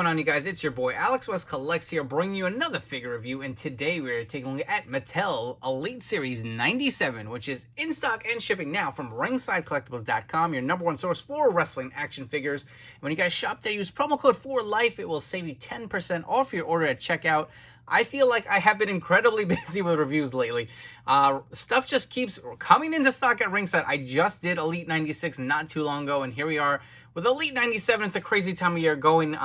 on, you guys? It's your boy Alex West Collects here, bringing you another figure review, and today we're taking a look at Mattel Elite Series 97, which is in stock and shipping now from ringsidecollectibles.com, your #1 source for wrestling action figures. And when you guys shop there, use promo code FORLIFE. It will save you 10% off your order at checkout. I feel like I have been incredibly busy with reviews lately. Stuff just keeps coming into stock at Ringside. I just did Elite 96 not too long ago, and here we are with Elite 97. It's a crazy time of year going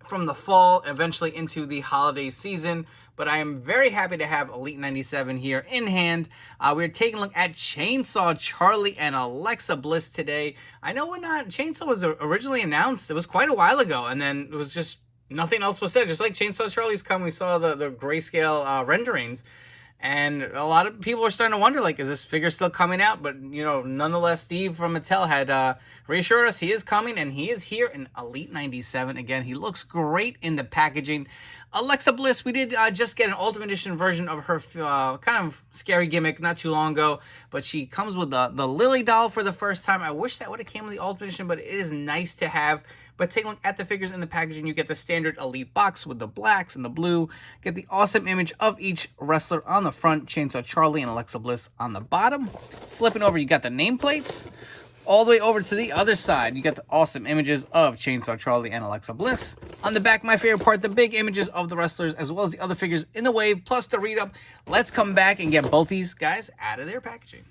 from the fall eventually into the holiday season. But I am very happy to have Elite 97 here in hand. We're taking a look at Chainsaw Charlie and Alexa Bliss today. I know when Chainsaw was originally announced, it was quite a while ago, and then it was just nothing else was said. Just like Chainsaw Charlie's come, we saw the grayscale renderings. And a lot of people are starting to wonder, like, is this figure still coming out? But, you know, nonetheless, Steve from Mattel had reassured us he is coming, and he is here in Elite 97. Again, he looks great in the packaging. Alexa Bliss, we did just get an Ultimate Edition version of her kind of scary gimmick not too long ago, but she comes with the Lily doll for the first time. I wish that would have came with the Ultimate Edition, but it is nice to have. But take a look at the figures in the packaging. You get the standard Elite box with the blacks and the blue. Get the awesome image of each wrestler on the front, Chainsaw Charlie and Alexa Bliss on the bottom. Flipping over, you got the nameplates. All the way over to the other side, you got the awesome images of Chainsaw Charlie and Alexa Bliss. On the back, my favorite part, the big images of the wrestlers as well as the other figures in the wave, plus the read-up. Let's come back and get both these guys out of their packaging.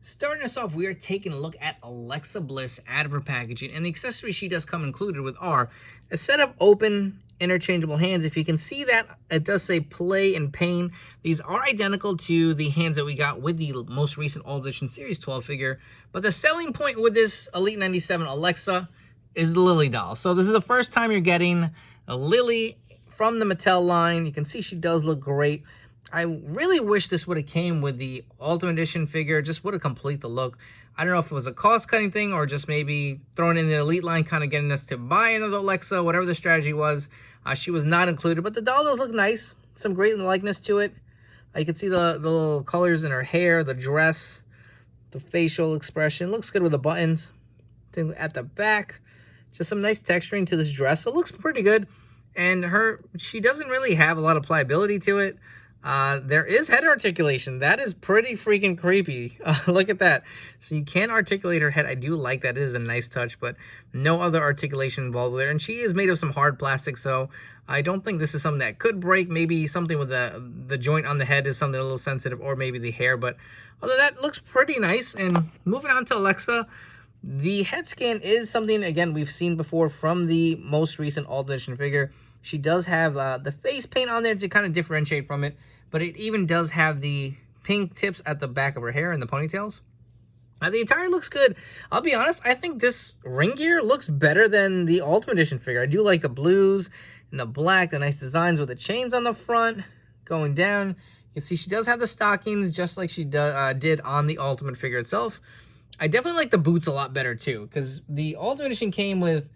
Starting us off, we are taking a look at Alexa Bliss out of her packaging, and the accessories she does come included with are a set of open interchangeable hands. If you can see that, it does say play and pain. These are identical to the hands that we got with the most recent All Edition Series 12 figure, but the selling point with this Elite 97 Alexa is the Lily doll. So this is the first time you're getting a Lily from the Mattel line. You can see she does look great. I really wish this would have came with the Ultimate Edition figure. Just would have complete the look. I don't know if it was a cost-cutting thing or just maybe throwing in the Elite line, kind of getting us to buy another Alexa, whatever the strategy was. She was not included, but the doll does look nice. Some great likeness to it. You can see the little colors in her hair, the dress, the facial expression. Looks good with the buttons. At the back, just some nice texturing to this dress. It looks pretty good. And she doesn't really have a lot of pliability to it. There is head articulation. That is pretty freaking creepy. Look at that. So you can articulate her head. I do like that. It is a nice touch, but no other articulation involved there. And she is made of some hard plastic, so I don't think this is something that could break. Maybe something with the joint on the head is something a little sensitive, or maybe the hair. But other than that, looks pretty nice. And moving on to Alexa, the head scan is something, again, we've seen before from the most recent Ultimate Edition figure. She does have the face paint on there to kind of differentiate from it. But it even does have the pink tips at the back of her hair and the ponytails. The attire looks good. I'll be honest, I think this ring gear looks better than the Ultimate Edition figure. I do like the blues and the black, the nice designs with the chains on the front going down. You can see she does have the stockings just like she did on the Ultimate figure itself. I definitely like the boots a lot better too, because the Ultimate Edition came with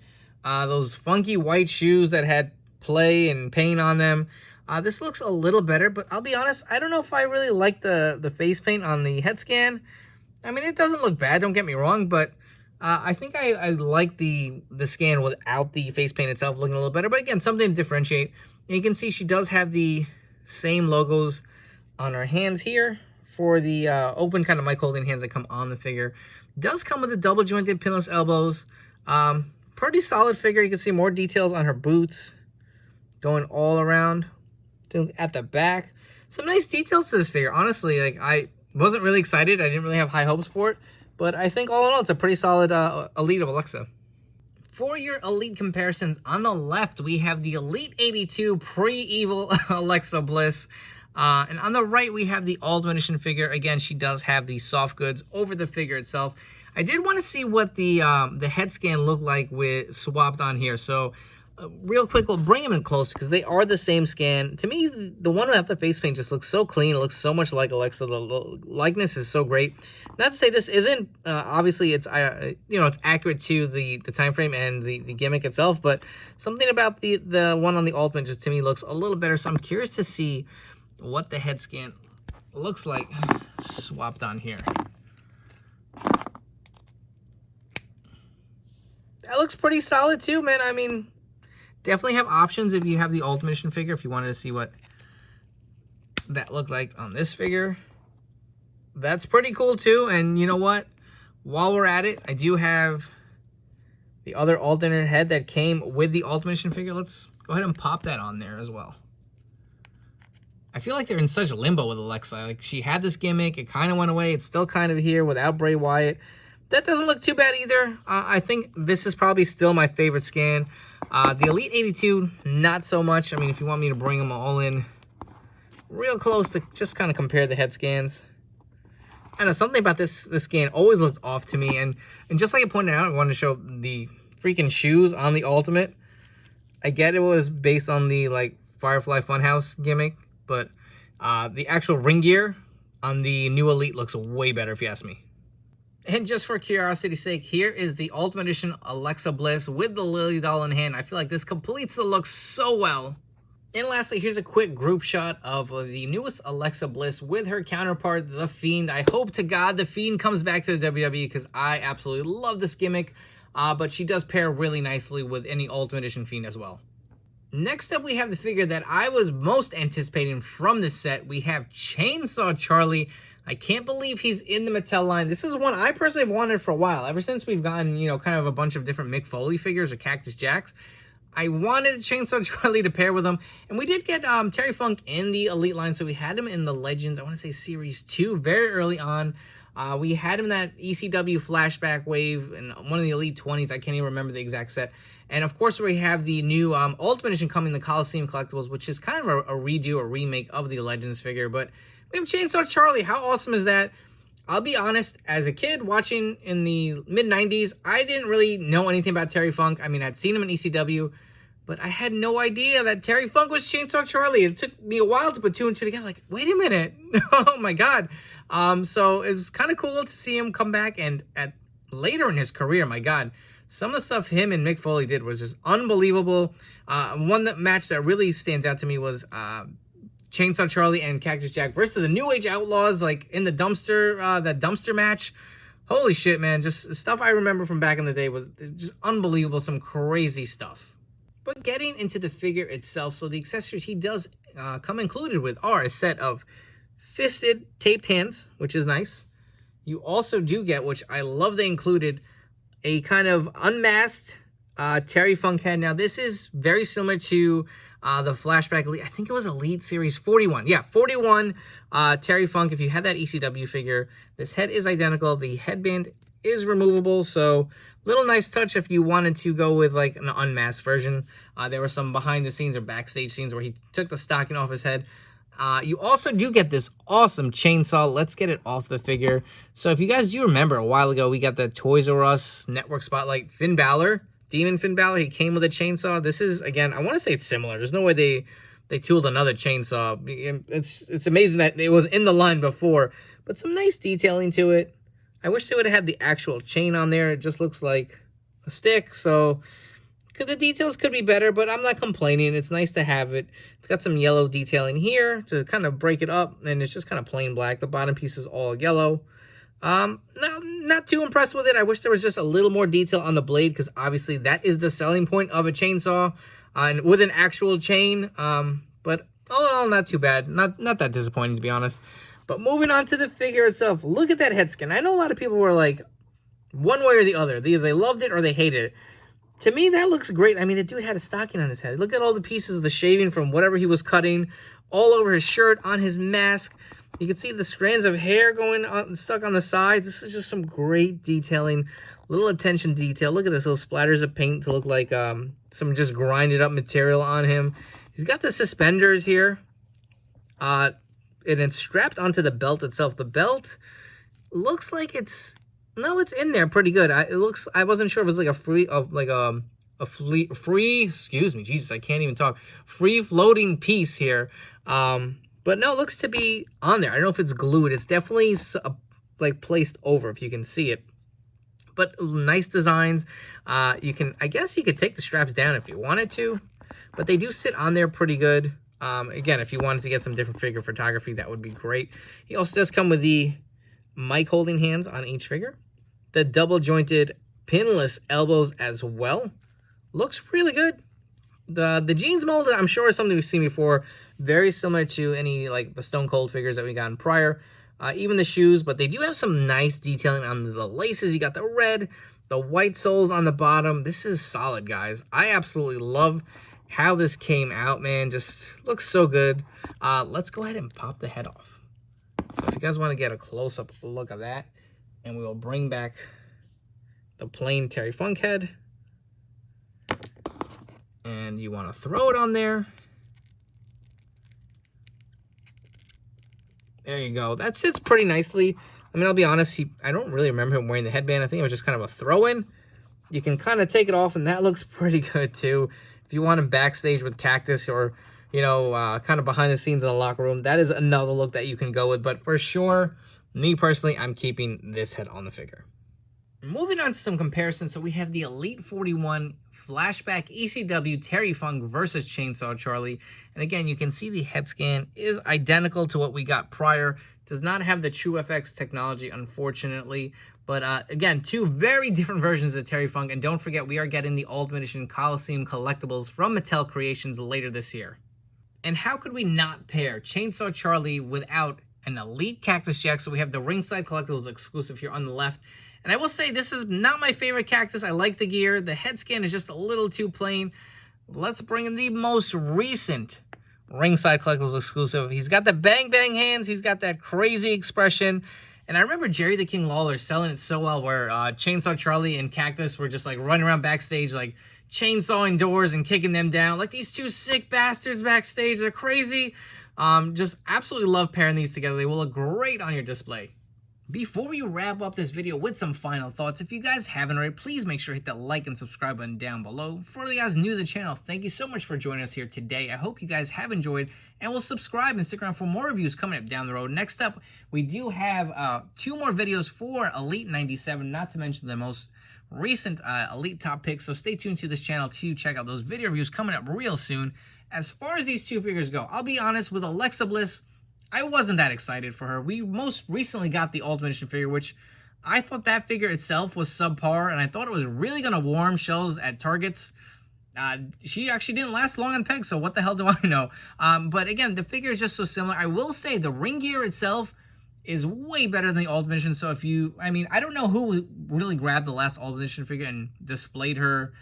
those funky white shoes that had play and paint on them. This looks a little better, but I'll be honest, I don't know if I really like the face paint on the head scan. I mean, it doesn't look bad, don't get me wrong, but I think I like the scan without the face paint itself looking a little better. But again, something to differentiate. And you can see she does have the same logos on her hands here for the open kind of mic holding hands that come on the figure. Does come with the double jointed pinless elbows. Pretty solid figure. You can see more details on her boots going all around. At the back, some nice details to this figure. Honestly, like, I wasn't really excited. I didn't really have high hopes for it, but I think all in all, it's a pretty solid Elite of Alexa. For your Elite comparisons, on the left, we have the Elite 82 pre-evil Alexa Bliss. And on the right, we have the Ultimate Edition figure. Again, she does have the soft goods over the figure itself. I did want to see what the head scan looked like with swapped on here. So real quick, we'll bring them in close because they are the same scan. To me, the one without the face paint just looks so clean. It looks so much like Alexa. The likeness is so great. Not to say this isn't, obviously it's, it's accurate to the time frame and the gimmick itself, but something about the one on the Ultimate just to me looks a little better. So I'm curious to see what the head scan looks like swapped on here. That looks pretty solid too, man. I mean, Definitely have options if you have the Ultimate Edition figure, if you wanted to see what that looked like on this figure. That's pretty cool too. And you know what? While we're at it, I do have the other alternate head that came with the Ultimate Edition figure. Let's go ahead and pop that on there as well. I feel like they're in such limbo with Alexa. Like, she had this gimmick, it kind of went away, it's still kind of here without Bray Wyatt. That doesn't look too bad either. I think this is probably still my favorite scan. The Elite 82, not so much. I mean, if you want me to bring them all in real close to just kind of compare the head scans. I know something about this scan always looked off to me. And just like I pointed out, I wanted to show the freaking shoes on the Ultimate. I get it was based on the, like, Firefly Funhouse gimmick, but the actual ring gear on the new Elite looks way better, if you ask me. And just for curiosity's sake, here is the Ultimate Edition Alexa Bliss with the Lily doll in hand. I feel like this completes the look so well. And lastly, here's a quick group shot of the newest Alexa Bliss with her counterpart, The Fiend. I hope to God The Fiend comes back to the WWE because I absolutely love this gimmick. But she does pair really nicely with any Ultimate Edition Fiend as well. Next up, we have the figure that I was most anticipating from this set. We have Chainsaw Charlie. I can't believe he's in the Mattel line. This is one I personally have wanted for a while. Ever since we've gotten, you know, kind of a bunch of different Mick Foley figures or Cactus Jacks, I wanted Chainsaw Charlie to pair with him. And we did get Terry Funk in the Elite line, so we had him in the Legends, I want to say Series 2, very early on. We had him in that ECW flashback wave and one of the Elite 20s. I can't even remember the exact set. And of course, we have the new Ultimate Edition coming, the Coliseum Collectibles, which is kind of a redo, a remake of the Legends figure. But we have Chainsaw Charlie. How awesome is that? I'll be honest, as a kid watching in the mid-90s, I didn't really know anything about Terry Funk. I mean, I'd seen him in ECW, but I had no idea that Terry Funk was Chainsaw Charlie. It took me a while to put two and two together. Like, wait a minute. Oh, my God. So it was kind of cool to see him come back. And later in his career, my God, some of the stuff him and Mick Foley did was just unbelievable. One match that really stands out to me was Chainsaw Charlie and Cactus Jack versus the New Age Outlaws, like in the dumpster, that dumpster match. Holy shit, man. Just stuff I remember from back in the day was just unbelievable. Some crazy stuff. But getting into the figure itself, so the accessories he does come included with are a set of fisted taped hands, which is nice. You also do get, which I love they included, a kind of unmasked Terry Funk head. Now, this is very similar to the Flashback Elite. I think it was Elite Series 41. Yeah, 41 Terry Funk. If you had that ECW figure, this head is identical. The headband is removable, so little nice touch if you wanted to go with like an unmasked version. There were some behind the scenes or backstage scenes where he took the stocking off his head. You also do get this awesome chainsaw. Let's get it off the figure. So if you guys do remember, a while ago, we got the Toys R Us Network Spotlight Finn Balor, Demon Finn Balor. He came with a chainsaw. This is, again, I want to say it's similar. There's no way they tooled another chainsaw. It's amazing that it was in the line before, but some nice detailing to it. I wish they would have had the actual chain on there. It just looks like a stick, so the details could be better, but I'm not complaining. It's nice to have it. It's got some yellow detailing here to kind of break it up, and it's just kind of plain black. The bottom piece is all yellow. Not too impressed with it. I wish there was just a little more detail on the blade, because obviously that is the selling point of a chainsaw, and with an actual chain. But all in all, not too bad. Not that disappointing, to be honest. But moving on to the figure itself, look at that head skin. I know a lot of people were like, one way or the other. Either they loved it or they hated it. To me, that looks great. I mean, the dude had a stocking on his head. Look at all the pieces of the shaving from whatever he was cutting, all over his shirt, on his mask. You can see the strands of hair going on, stuck on the sides. This is just some great detailing, little attention to detail. Look at this little splatters of paint to look like some just grinded up material on him. He's got the suspenders here. And it's strapped onto the belt itself. The belt looks like it's in there pretty good. I wasn't sure if it was like excuse me, Jesus, I can't even talk. Free floating piece here. But no, it looks to be on there. I don't know if it's glued. It's definitely like placed over, if you can see it. But nice designs. I guess you could take the straps down if you wanted to, but they do sit on there pretty good. Again, if you wanted to get some different figure photography, that would be great. He also does come with the mic holding hands on each figure. The double jointed pinless elbows as well. Looks really good. The jeans mold, I'm sure, is something we've seen before. Very similar to any, like, the Stone Cold figures that we got in prior. Even the shoes, but they do have some nice detailing on the laces. You got the red, the white soles on the bottom. This is solid, guys. I absolutely love how this came out, man. Just looks so good. Let's go ahead and pop the head off. So if you guys want to get a close-up look at that, and we will bring back the plain Terry Funk head. And you want to throw it on there. There you go. That sits pretty nicely. I mean, I'll be honest, I don't really remember him wearing the headband. I think it was just kind of a throw-in. You can kind of take it off, and that looks pretty good, too. If you want him backstage with Cactus or, you know, kind of behind the scenes in the locker room, that is another look that you can go with. But for sure, me personally, I'm keeping this head on the figure. Moving on to some comparisons, so we have the Elite 41 Flashback ECW Terry Funk versus Chainsaw Charlie. And again, you can see the head scan is identical to what we got prior. Does not have the True FX technology, unfortunately. But again, two very different versions of Terry Funk. And don't forget, we are getting the Ultimate Edition Coliseum collectibles from Mattel Creations later this year. And how could we not pair Chainsaw Charlie without an Elite Cactus Jack? So we have the Ringside Collectibles exclusive here on the left. And I will say, this is not my favorite Cactus. I like the gear. The head scan is just a little too plain. Let's bring in the most recent Ringside Collectibles exclusive. He's got the bang bang hands. He's got that crazy expression. And I remember Jerry the King Lawler selling it so well, where Chainsaw Charlie and Cactus were just like running around backstage, like chainsawing doors and kicking them down. Like these two sick bastards backstage. They're crazy. Just absolutely love pairing these together. They will look great on your display. Before we wrap up this video with some final thoughts, if you guys haven't already, please make sure to hit that like and subscribe button down below. For the guys new to the channel, thank you so much for joining us here today. I hope you guys have enjoyed, and will subscribe and stick around for more reviews coming up down the road. Next up, we do have 2 more videos for Elite 97, not to mention the most recent Elite top picks, so stay tuned to this channel to check out those video reviews coming up real soon. As far as these 2 figures go, I'll be honest, with Alexa Bliss, I wasn't that excited for her. We most recently got the Ultimate Edition figure, which I thought that figure itself was subpar, and I thought it was really going to warm shelves at Targets. She actually didn't last long on pegs, so what the hell do I know? But again, the figure is just so similar. I will say the ring gear itself is way better than the Ultimate Edition, so if you, I mean, I don't know who really grabbed the last Ultimate Edition figure and displayed her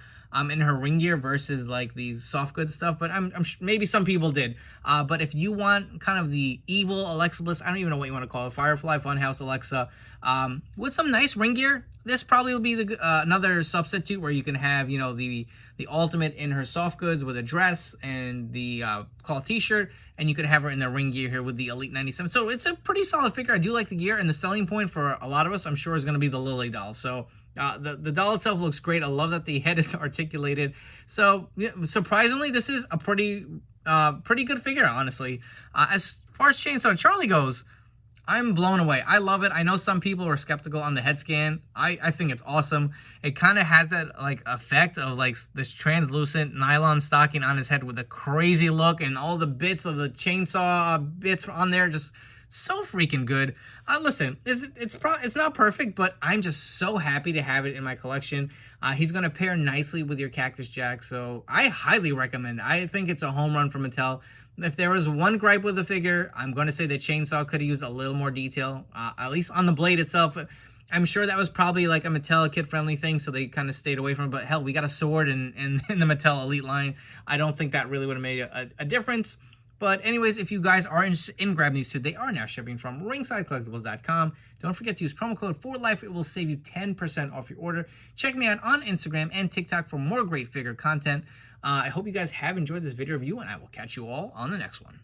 in her ring gear versus like the soft goods stuff, but I'm maybe some people did. But if you want kind of the evil Alexa Bliss, I don't even know what you want to call it, Firefly Funhouse Alexa, with some nice ring gear, this probably will be the another substitute where you can have, you know, the Ultimate in her soft goods with a dress and the cloth t-shirt, and you could have her in the ring gear here with the Elite 97. So it's a pretty solid figure. I do like the gear, and the selling point for a lot of us, I'm sure, is going to be the Lily doll. So the doll itself looks great. I love that the head is articulated. So yeah, surprisingly, this is a pretty good figure, honestly. As far as Chainsaw Charlie goes, I'm blown away. I love it. I know some people were skeptical on the head scan. I think it's awesome. It kind of has that like effect of like this translucent nylon stocking on his head with a crazy look, and all the bits of the chainsaw bits on there, just so freaking good. Listen, it's not perfect, but I'm just so happy to have it in my collection. He's going to pair nicely with your Cactus Jack, so I highly recommend it. I think it's a home run for Mattel. If there was one gripe with the figure, I'm going to say the chainsaw could have used a little more detail, at least on the blade itself. I'm sure that was probably like a Mattel kid-friendly thing, so they kind of stayed away from it. But hell, we got a sword in the Mattel Elite line. I don't think that really would have made a difference. But anyways, if you guys are interested in grabbing these 2, they are now shipping from ringsidecollectibles.com. Don't forget to use promo code FORLIFE. It will save you 10% off your order. Check me out on Instagram and TikTok for more great figure content. I hope you guys have enjoyed this video review, and I will catch you all on the next one.